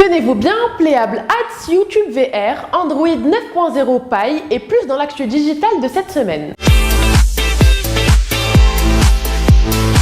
Tenez-vous bien, Playable Ads, YouTube VR, Android 9.0 Pie et plus dans l'actu digitale de cette semaine.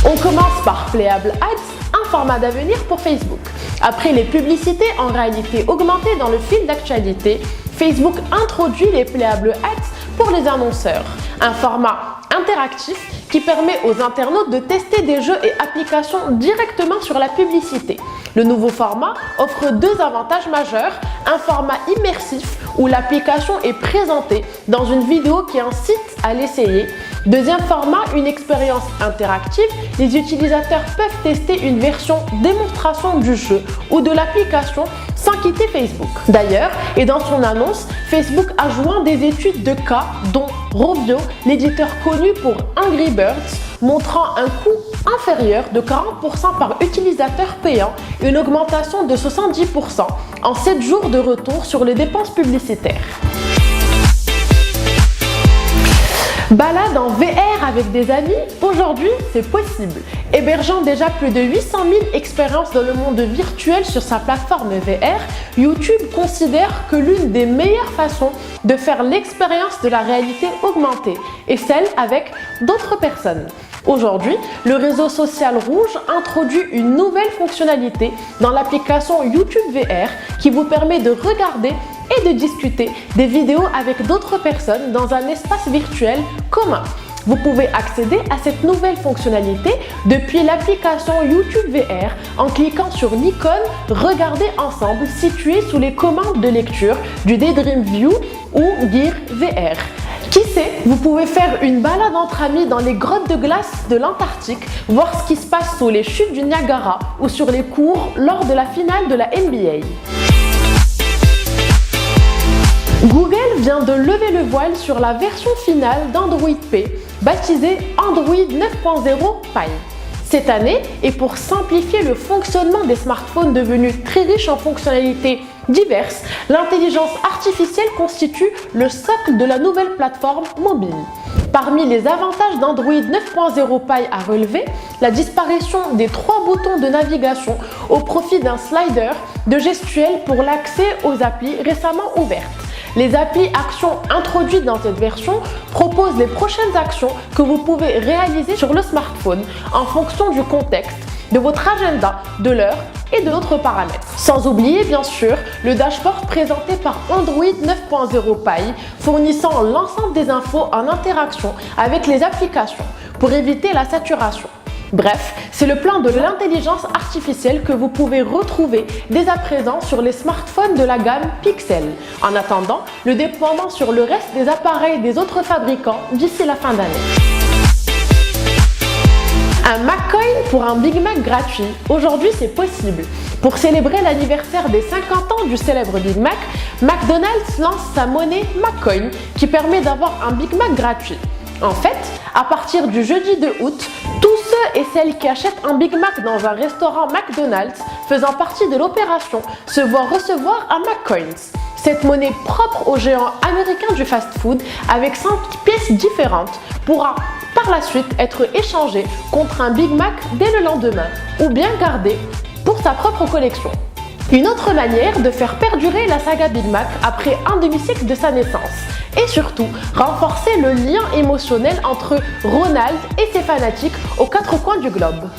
On commence par Playable Ads, un format d'avenir pour Facebook. Après les publicités en réalité augmentée dans le fil d'actualité, Facebook introduit les Playable Ads pour les annonceurs, un format interactif qui permet aux internautes de tester des jeux et applications directement sur la publicité. Le nouveau format offre deux avantages majeurs, un format immersif où l'application est présentée dans une vidéo qui incite à l'essayer. Deuxième format, une expérience interactive, les utilisateurs peuvent tester une version démonstration du jeu ou de l'application sans quitter Facebook. D'ailleurs, et dans son annonce, Facebook a joint des études de cas dont Rovio, l'éditeur connu pour Angry Birds, montrant un coût inférieur de 40% par utilisateur payant et une augmentation de 70% en 7 jours de retour sur les dépenses publicitaires. Balade en VR avec des amis, aujourd'hui c'est possible. Hébergeant déjà plus de 800 000 expériences dans le monde virtuel sur sa plateforme VR, YouTube considère que l'une des meilleures façons de faire l'expérience de la réalité augmentée est celle avec d'autres personnes. Aujourd'hui, le réseau social rouge introduit une nouvelle fonctionnalité dans l'application YouTube VR qui vous permet de regarder et de discuter des vidéos avec d'autres personnes dans un espace virtuel commun. Vous pouvez accéder à cette nouvelle fonctionnalité depuis l'application YouTube VR en cliquant sur l'icône « Regarder ensemble » située sous les commandes de lecture du Daydream View ou Gear VR. Qui sait, vous pouvez faire une balade entre amis dans les grottes de glace de l'Antarctique, voir ce qui se passe sous les chutes du Niagara ou sur les cours lors de la finale de la NBA. Google vient de lever le voile sur la version finale d'Android P, baptisée Android 9.0 Pie. Cette année, et pour simplifier le fonctionnement des smartphones devenus très riches en fonctionnalités diverses, l'intelligence artificielle constitue le socle de la nouvelle plateforme mobile. Parmi les avantages d'Android 9.0 Pie à relever, la disparition des 3 boutons de navigation au profit d'un slider de gestuelle pour l'accès aux applis récemment ouvertes. Les applis actions introduites dans cette version proposent les prochaines actions que vous pouvez réaliser sur le smartphone en fonction du contexte, de votre agenda, de l'heure et d'autres paramètres. Sans oublier bien sûr le dashboard présenté par Android 9.0 Pie fournissant l'ensemble des infos en interaction avec les applications pour éviter la saturation. Bref, c'est le plan de l'intelligence artificielle que vous pouvez retrouver dès à présent sur les smartphones de la gamme Pixel. En attendant, le déploiement sur le reste des appareils des autres fabricants d'ici la fin d'année. Un McCoin pour un Big Mac gratuit. Aujourd'hui, c'est possible. Pour célébrer l'anniversaire des 50 ans du célèbre Big Mac, McDonald's lance sa monnaie McCoin qui permet d'avoir un Big Mac gratuit. En fait, à partir du jeudi 2 août, tous ceux et celles qui achètent un Big Mac dans un restaurant McDonald's faisant partie de l'opération se voient recevoir un McCoins. Cette monnaie propre aux géants américains du fast-food avec 5 pièces différentes pourra par la suite être échangée contre un Big Mac dès le lendemain ou bien gardée pour sa propre collection. Une autre manière de faire perdurer la saga Big Mac après un demi-siècle de sa naissance et surtout renforcer le lien émotionnel entre Ronald et ses fanatiques aux 4 coins du globe.